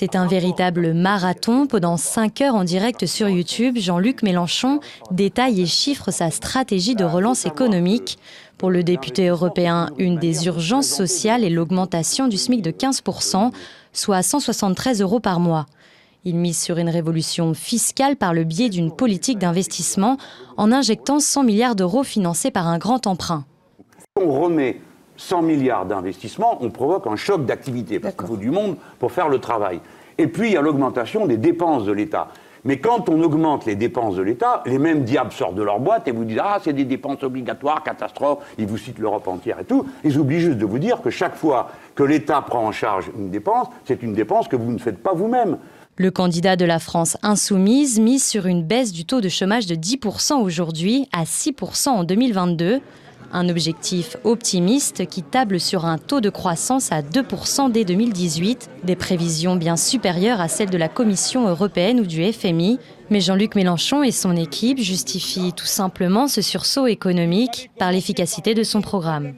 C'est un véritable marathon. Pendant 5 heures en direct sur YouTube, Jean-Luc Mélenchon détaille et chiffre sa stratégie de relance économique. Pour le député européen, une des urgences sociales est l'augmentation du SMIC de 15%, soit 173 € par mois. Il mise sur une révolution fiscale par le biais d'une politique d'investissement en injectant 100 milliards d'euros financés par un grand emprunt. On remet 100 milliards d'investissements, on provoque un choc d'activité, parce qu'il faut du monde pour faire le travail. Et puis, il y a l'augmentation des dépenses de l'État. Mais quand on augmente les dépenses de l'État, les mêmes diables sortent de leur boîte et vous disent « Ah, c'est des dépenses obligatoires, catastrophe », ils vous citent l'Europe entière et tout. Ils oublient juste de vous dire que chaque fois que l'État prend en charge une dépense, c'est une dépense que vous ne faites pas vous-même. Le candidat de la France insoumise mise sur une baisse du taux de chômage de 10% aujourd'hui à 6% en 2022. Un objectif optimiste qui table sur un taux de croissance à 2% dès 2018, des prévisions bien supérieures à celles de la Commission européenne ou du FMI. Mais Jean-Luc Mélenchon et son équipe justifient tout simplement ce sursaut économique par l'efficacité de son programme.